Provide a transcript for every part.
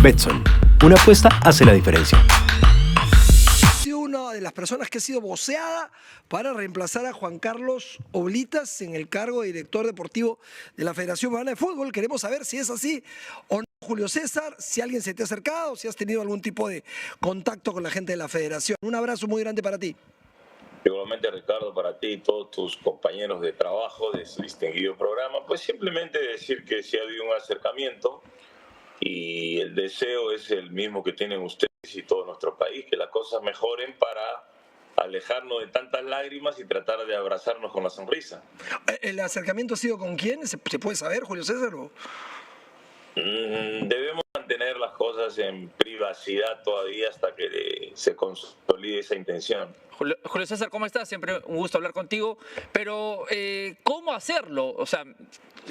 Betson, una apuesta hace la diferencia. Una de las personas que ha sido voceada para reemplazar a Juan Carlos Oblitas en el cargo de director deportivo de la Federación Peruana de Fútbol. Queremos saber si es así o no, Julio César, si alguien se te ha acercado, si has tenido algún tipo de contacto con la gente de la Federación. Un abrazo muy grande para ti. Igualmente, Ricardo, para ti y todos tus compañeros de trabajo de este distinguido programa, pues simplemente decir que sí ha habido un acercamiento y el deseo es el mismo que tienen ustedes y todo nuestro país, que las cosas mejoren para alejarnos de tantas lágrimas y tratar de abrazarnos con la sonrisa. ¿El acercamiento ha sido con quién? ¿Se puede saber, Julio César? Debemos mantener las cosas en privacidad todavía hasta que se consolide esa intención. Julio César, ¿cómo estás? Siempre un gusto hablar contigo. Pero, ¿cómo hacerlo? O sea,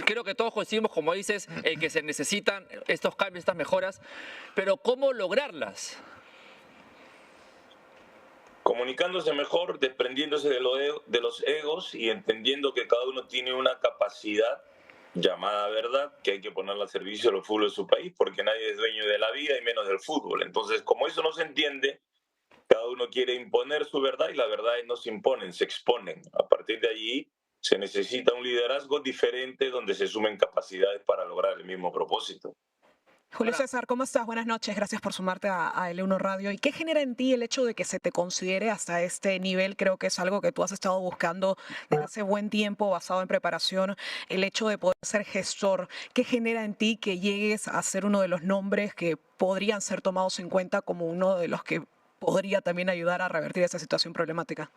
creo que todos coincidimos, como dices, que se necesitan estos cambios, estas mejoras, pero ¿cómo lograrlas? Comunicándose mejor, desprendiéndose de los egos y entendiendo que cada uno tiene una capacidad llamada verdad que hay que ponerla al servicio del fútbol de su país, porque nadie es dueño de la vida y menos del fútbol. Entonces, como eso no se entiende, cada uno quiere imponer su verdad y las verdades no se imponen, se exponen. A partir de allí se necesita un liderazgo diferente donde se sumen capacidades para lograr el mismo propósito. Julio César, ¿cómo estás? Buenas noches, gracias por sumarte a L1 Radio. ¿Y qué genera en ti el hecho de que se te considere hasta este nivel? Creo que es algo que tú has estado buscando desde hace buen tiempo, basado en preparación, el hecho de poder ser gestor. ¿Qué genera en ti que llegues a ser uno de los nombres que podrían ser tomados en cuenta como uno de los que podría también ayudar a revertir esa situación problemática?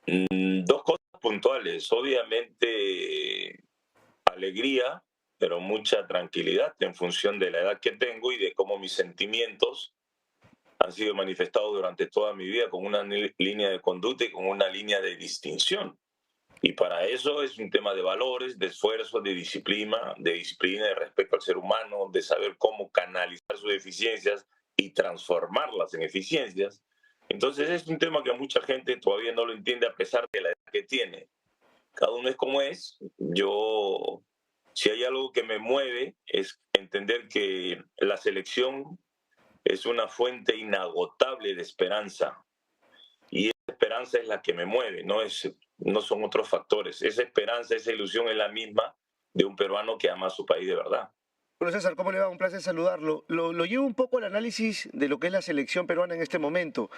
Dos cosas puntuales. Obviamente, alegría, pero mucha tranquilidad en función de la edad que tengo y de cómo mis sentimientos han sido manifestados durante toda mi vida con una línea de conducta y con una línea de distinción. Y para eso es un tema de valores, de esfuerzo, de disciplina, de respeto al ser humano, de saber cómo canalizar sus deficiencias y transformarlas en eficiencias. Entonces es un tema que mucha gente todavía no lo entiende a pesar de la edad que tiene. Cada uno es como es. Si hay algo que me mueve, es entender que la selección es una fuente inagotable de esperanza. Y esa esperanza es la que me mueve, no son otros factores. Esa esperanza, esa ilusión es la misma de un peruano que ama a su país de verdad. Julio César, ¿cómo le va? Un placer saludarlo. Lo llevo un poco al análisis de lo que es la selección peruana en este momento.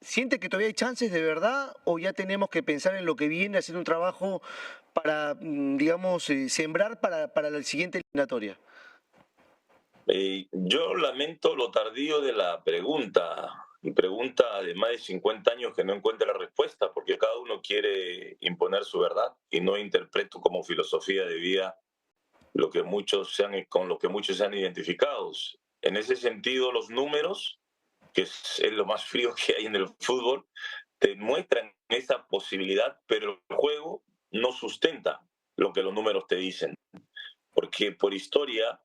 ¿Siente que todavía hay chances de verdad o ya tenemos que pensar en lo que viene, hacer un trabajo para, digamos, sembrar para la siguiente eliminatoria? Yo lamento lo tardío de la pregunta de más de 50 años que no encuentra la respuesta, porque cada uno quiere imponer su verdad y no interpreto como filosofía de vida con lo que muchos se han identificado. En ese sentido, los números, que es lo más frío que hay en el fútbol, te muestran esa posibilidad, pero el juego no sustenta lo que los números te dicen. Porque por historia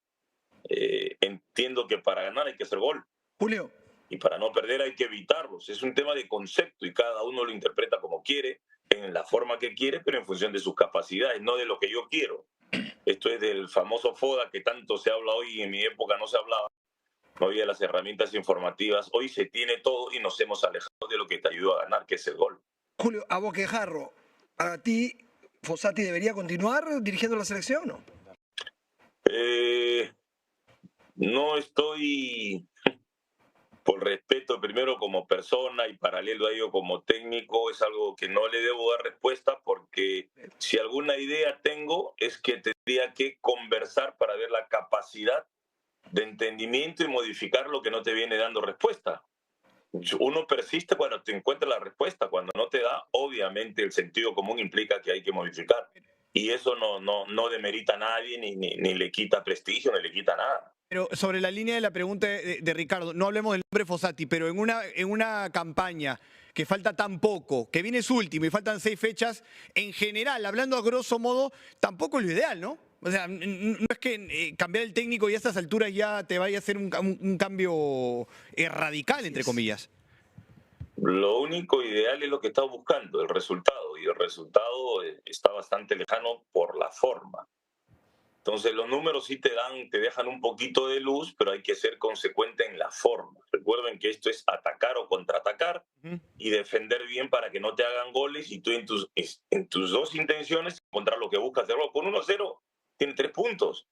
entiendo que para ganar hay que hacer gol. Julio. Y para no perder hay que evitarlos. Es un tema de concepto y cada uno lo interpreta como quiere, en la forma que quiere, pero en función de sus capacidades, no de lo que yo quiero. Esto es del famoso FODA que tanto se habla hoy y en mi época no se hablaba. No había las herramientas informativas. Hoy se tiene todo y nos hemos alejado de lo que te ayuda a ganar, que es el gol. Julio, a boquejarro, ¿para ti Fossati debería continuar dirigiendo la selección o no? No estoy, por respeto primero como persona y paralelo a ello como técnico, es algo que no le debo dar respuesta porque si alguna idea tengo es que tendría que conversar para ver la capacidad de entendimiento y modificar lo que no te viene dando respuesta. Uno persiste cuando te encuentra la respuesta, cuando no te da, obviamente el sentido común implica que hay que modificar. Y eso no demerita a nadie, ni le quita prestigio, ni le quita nada. Pero sobre la línea de la pregunta de Ricardo, no hablemos del nombre Fossati, pero en una campaña que falta tan poco, que viene su último y faltan 6 fechas, en general, hablando a grosso modo, tampoco es lo ideal, ¿no? O sea, no es que cambiar el técnico y a estas alturas ya te vaya a hacer un cambio radical, entre comillas. Lo único ideal es lo que estás buscando, el resultado, y el resultado está bastante lejano por la forma. Entonces los números sí te dejan un poquito de luz, pero hay que ser consecuente en la forma. Recuerden que esto es atacar o contraatacar y defender bien para que no te hagan goles, y tú en tus dos intenciones encontrar lo que buscas hacerlo. Con 1-0 tiene 3 puntos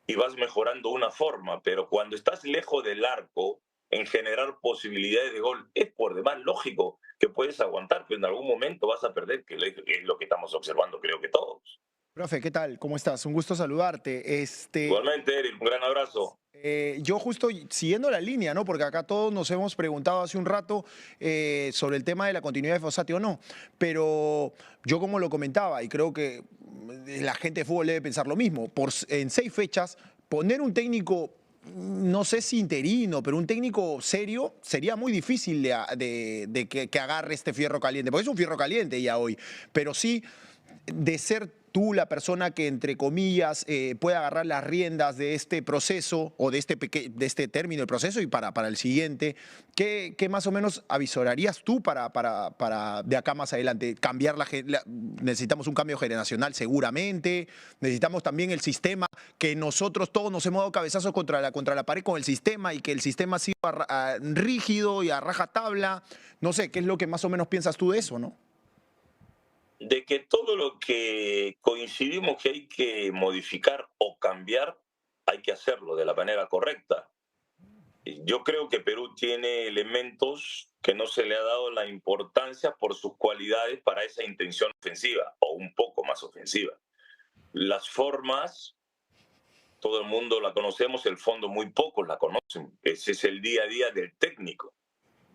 y vas mejorando una forma, pero cuando estás lejos del arco, en generar posibilidades de gol, es por demás lógico que puedes aguantar, pero en algún momento vas a perder, que es lo que estamos observando, creo que todos. Profe, ¿qué tal? ¿Cómo estás? Un gusto saludarte. Igualmente, Eric, un gran abrazo. Yo justo siguiendo la línea, ¿no? Porque acá todos nos hemos preguntado hace un rato sobre el tema de la continuidad de Fossati o no. Pero yo, como lo comentaba, y creo que la gente de fútbol debe pensar lo mismo, en 6 fechas, poner un técnico, no sé si interino, pero un técnico serio, sería muy difícil de que agarre este fierro caliente. Porque es un fierro caliente ya hoy. Pero sí, de ser tú la persona que, entre comillas, puede agarrar las riendas de este proceso o de este término del proceso y para el siguiente, ¿qué más o menos avisorarías tú para de acá más adelante? Necesitamos un cambio generacional seguramente, necesitamos también el sistema, que nosotros todos nos hemos dado cabezazos contra la pared con el sistema y que el sistema ha sido rígido y a rajatabla. No sé, ¿qué es lo que más o menos piensas tú de eso, no? De que todo lo que coincidimos que hay que modificar o cambiar, hay que hacerlo de la manera correcta. Yo creo que Perú tiene elementos que no se le ha dado la importancia por sus cualidades para esa intención ofensiva, o un poco más ofensiva. Las formas, todo el mundo la conocemos, el fondo muy pocos la conocen. Ese es el día a día del técnico.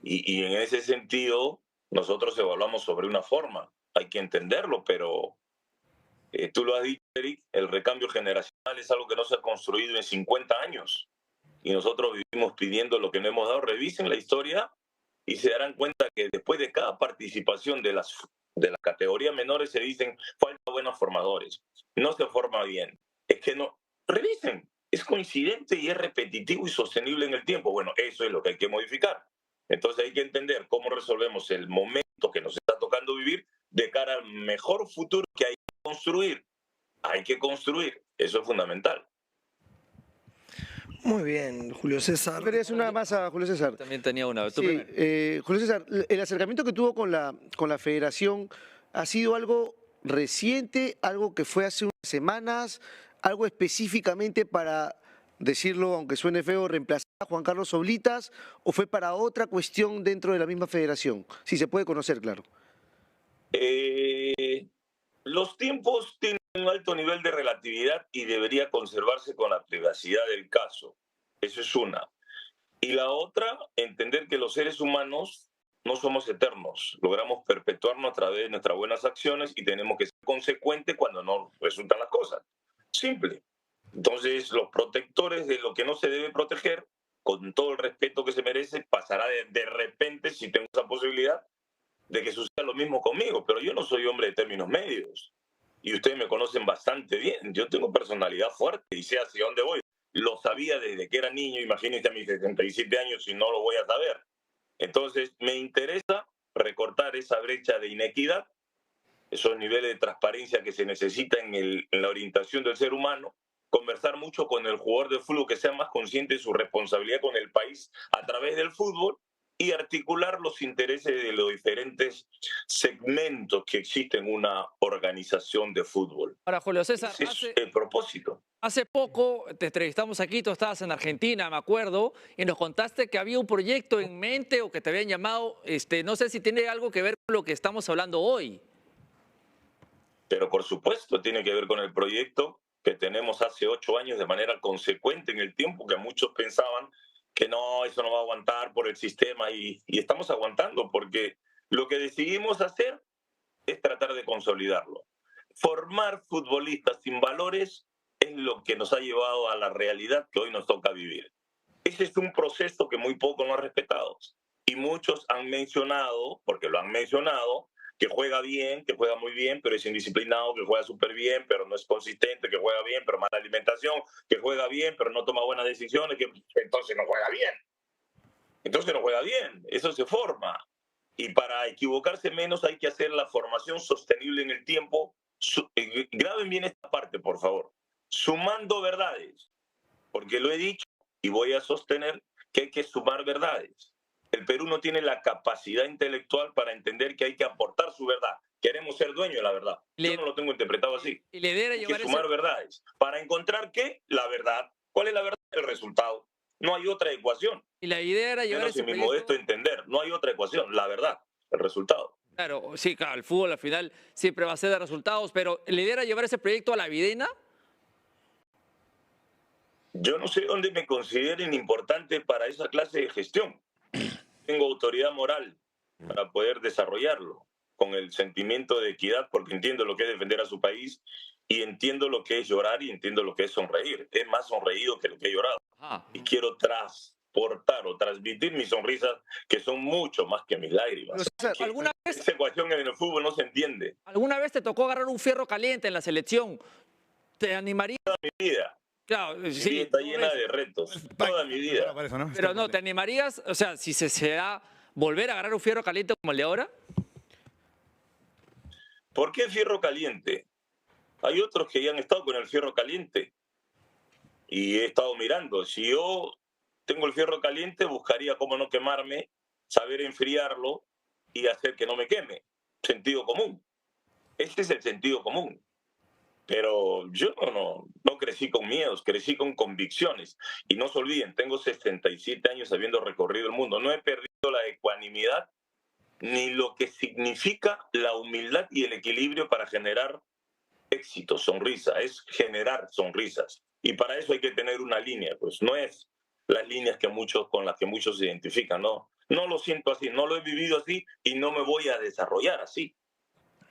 Y en ese sentido, nosotros evaluamos sobre una forma. Hay que entenderlo, pero tú lo has dicho, Eric, el recambio generacional es algo que no se ha construido en 50 años. Y nosotros vivimos pidiendo lo que no hemos dado. Revisen la historia y se darán cuenta que después de cada participación de las categorías menores se dicen, falta buenos formadores, no se forma bien. Es que no, revisen, es coincidente y es repetitivo y sostenible en el tiempo. Bueno, eso es lo que hay que modificar. Entonces hay que entender cómo resolvemos el momento que nos está tocando vivir de cara al mejor futuro que hay que construir. Hay que construir, eso es fundamental. Muy bien, Julio César. Quería hacer una más a Julio César. También tenía una. Tú Sí, primero. Julio César, el acercamiento que tuvo con la federación ha sido algo reciente, algo que fue hace unas semanas, algo específicamente para, decirlo aunque suene feo, reemplazar a Juan Carlos Oblitas, o fue para otra cuestión dentro de la misma federación. Si se puede conocer, claro. Los tiempos tienen un alto nivel de relatividad y debería conservarse con la privacidad del caso. Eso es una. Y la otra, entender que los seres humanos no somos eternos. Logramos perpetuarnos a través de nuestras buenas acciones y tenemos que ser consecuentes cuando no resultan las cosas. Simple. Entonces, los protectores de lo que no se debe proteger, con todo el respeto que se merece, pasará de repente, si tengo esa posibilidad, de que suceda lo mismo conmigo. Pero yo no soy hombre de términos medios. Y ustedes me conocen bastante bien. Yo tengo personalidad fuerte y sé hacia dónde voy. Lo sabía desde que era niño. Imagínense a mis 67 años si no lo voy a saber. Entonces, me interesa recortar esa brecha de inequidad, esos niveles de transparencia que se necesitan en la orientación del ser humano, conversar mucho con el jugador de fútbol, que sea más consciente de su responsabilidad con el país a través del fútbol, y articular los intereses de los diferentes segmentos que existen en una organización de fútbol. Ahora, Julio César, Ese es el propósito. hace poco te entrevistamos aquí, tú estabas en Argentina, me acuerdo, y nos contaste que había un proyecto en mente o que te habían llamado, no sé si tiene algo que ver con lo que estamos hablando hoy. Pero por supuesto tiene que ver con el proyecto que tenemos hace 8 años de manera consecuente en el tiempo, que muchos pensaban que no, eso no va a aguantar por el sistema, y estamos aguantando porque lo que decidimos hacer es tratar de consolidarlo. Formar futbolistas sin valores es lo que nos ha llevado a la realidad que hoy nos toca vivir. Ese es un proceso que muy pocos no han respetado. Y muchos han mencionado, porque lo han mencionado, que juega bien, que juega muy bien, pero es indisciplinado, que juega súper bien, pero no es consistente, que juega bien, pero mala alimentación, que juega bien, pero no toma buenas decisiones, que entonces no juega bien. Entonces no juega bien, eso se forma. Y para equivocarse menos hay que hacer la formación sostenible en el tiempo. Graben bien esta parte, por favor. sumando verdades, porque lo he dicho y voy a sostener que hay que sumar verdades. El Perú no tiene la capacidad intelectual para entender que hay que aportar su verdad. Queremos ser dueños de la verdad. Yo no lo tengo interpretado así. Y la idea era Hay que llevar sumar verdades. ¿Para encontrar qué? La verdad. ¿Cuál es la verdad? El resultado. No hay otra ecuación. y la idea era llevar Menos ese en mi proyecto. modesto entender. No hay otra ecuación. La verdad. El resultado. Claro, sí, claro, el fútbol al final siempre va a ser de resultados, pero la idea era llevar ese proyecto a la Videna. Yo no sé dónde me consideren importante para esa clase de gestión. Tengo autoridad moral para poder desarrollarlo con el sentimiento de equidad, porque entiendo lo que es defender a su país y entiendo lo que es llorar y entiendo lo que es sonreír. Es más sonreído que lo que he llorado. Ajá. Y quiero transportar o transmitir mis sonrisas, que son mucho más que mis lágrimas. ¿Alguna vez, Esa ecuación en el fútbol no se entiende. alguna vez te tocó agarrar un fierro caliente en la selección? ¿Te animaría? Mi vida, Claro, mi sí. vida está ¿no llena ves? de retos. Toda mi vida. Para eso, ¿no? Pero no, ¿te animarías? O sea, si se da volver a agarrar un fierro caliente como el de ahora. ¿Por qué fierro caliente? Hay otros que ya han estado con el fierro caliente y he estado mirando. Si yo tengo el fierro caliente, buscaría cómo no quemarme, saber enfriarlo y hacer que no me queme. Sentido común. Ese es el sentido común. Pero yo no crecí con miedos, crecí con convicciones. Y no se olviden, tengo 67 años habiendo recorrido el mundo. No he perdido la ecuanimidad ni lo que significa la humildad y el equilibrio para generar éxito, sonrisa, es generar sonrisas. Y para eso hay que tener una línea, pues no es las líneas con las que muchos se identifican, no lo siento así, no lo he vivido así y no me voy a desarrollar así.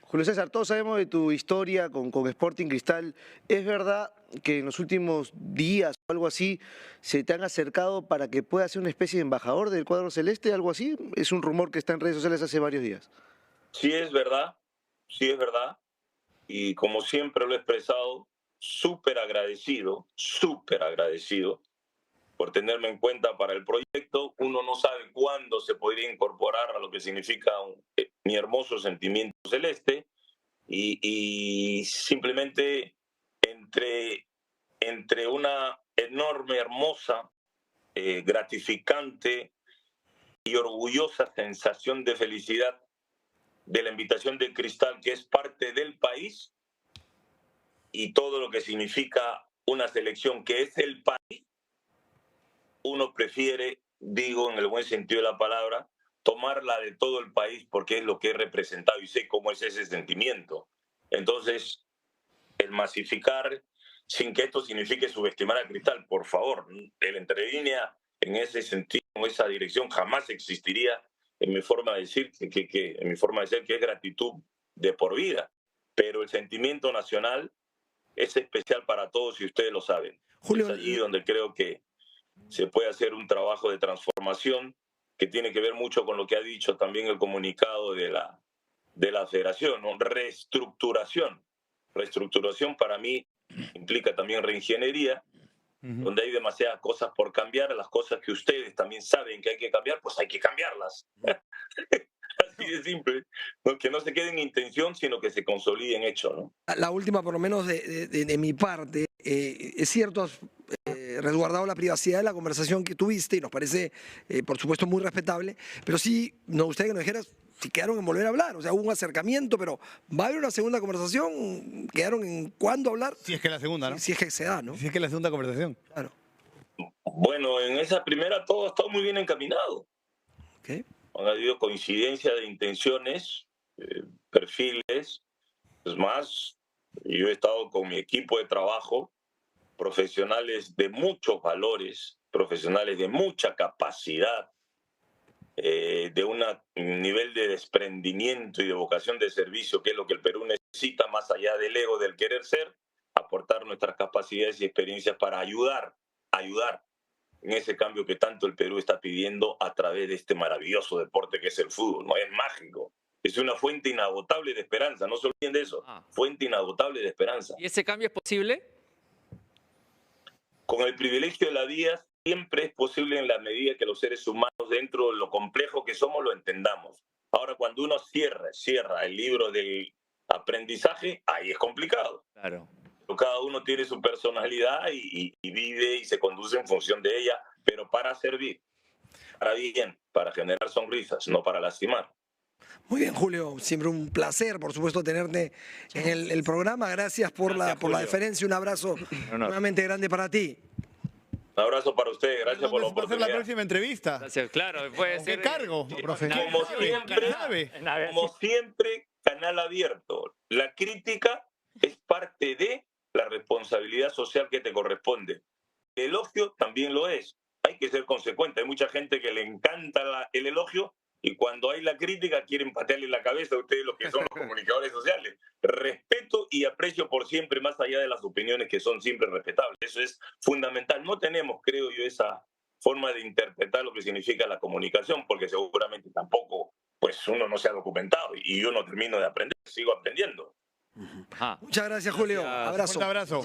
Julio César, todos sabemos de tu historia con Sporting Cristal. ¿Es verdad que en los últimos días o algo así se te han acercado para que puedas ser una especie de embajador del cuadro celeste, algo así? Es un rumor que está en redes sociales hace varios días. Sí es verdad. Y como siempre lo he expresado, súper agradecido por tenerme en cuenta para el proyecto. Uno no sabe cuándo se podría incorporar a lo que significa mi hermoso sentimiento celeste y simplemente entre una enorme, hermosa, gratificante y orgullosa sensación de felicidad de la invitación de Cristal, que es parte del país, y todo lo que significa una selección que es el país, uno prefiere, digo en el buen sentido de la palabra, tomarla de todo el país porque es lo que he representado y sé cómo es ese sentimiento. Entonces, el masificar, sin que esto signifique subestimar a Cristal, por favor, el entrelínea en ese sentido, en esa dirección, jamás existiría en mi forma de decir, en mi forma de ser, que es gratitud de por vida. Pero el sentimiento nacional es especial para todos y ustedes lo saben. Julio, es allí donde creo que se puede hacer un trabajo de transformación que tiene que ver mucho con lo que ha dicho también el comunicado de la federación, ¿no? Reestructuración. Reestructuración para mí implica también reingeniería, donde hay demasiadas cosas por cambiar, las cosas que ustedes también saben que hay que cambiar, pues hay que cambiarlas. Así de simple, ¿no? Que no se quede en intención, sino que se consolide en hecho, ¿no? la última, por lo menos de mi parte, es cierto, has resguardado la privacidad de la conversación que tuviste y nos parece, por supuesto, muy respetable, pero sí nos gustaría que nos dijeras si quedaron en volver a hablar, o sea, hubo un acercamiento, pero ¿va a haber una segunda conversación? ¿Quedaron en cuándo hablar? Si es que la segunda, ¿no? Si es que se da, ¿no? Si es que la segunda conversación. Claro. Bueno, en esa primera todo ha estado muy bien encaminado. Okay. Han habido coincidencia de intenciones, perfiles. Es más, yo he estado con mi equipo de trabajo, profesionales de muchos valores, profesionales de mucha capacidad, de un nivel de desprendimiento y de vocación de servicio, que es lo que el Perú necesita, más allá del ego, del querer ser, aportar nuestras capacidades y experiencias para ayudar en ese cambio que tanto el Perú está pidiendo a través de este maravilloso deporte que es el fútbol, ¿no? Es mágico. Es una fuente inagotable de esperanza, no se olviden de eso. Fuente inagotable de esperanza. ¿Y ese cambio es posible? Con el privilegio de la vida siempre es posible en la medida que los seres humanos, dentro de lo complejo que somos, lo entendamos. Ahora, cuando uno cierra el libro del aprendizaje, ahí es complicado. Claro. cada uno tiene su personalidad y vive y se conduce en función de ella, pero para servir, para bien, para generar sonrisas, no para lastimar. Muy bien, Julio, siempre un placer, por supuesto, tenerte en el programa. Gracias por la deferencia. Un abrazo nuevamente grande para ti. Un abrazo para ustedes, gracias por la ¿Cuándo va a ser la oportunidad. próxima entrevista? Gracias, claro, puede ¿Con qué ser. cargo, profe? Como siempre, canal abierto. La crítica es parte de la responsabilidad social que te corresponde. El elogio también lo es. Hay que ser consecuente. Hay mucha gente que le encanta el elogio y cuando hay la crítica quieren patearle la cabeza a ustedes, los que son los comunicadores sociales. Respeto y aprecio por siempre, más allá de las opiniones que son siempre respetables. Eso es fundamental. No tenemos, creo yo, esa forma de interpretar lo que significa la comunicación, porque seguramente tampoco, pues uno no se ha documentado y yo no termino de aprender, sigo aprendiendo. Muchas gracias, Julio. Abrazo. Un abrazo.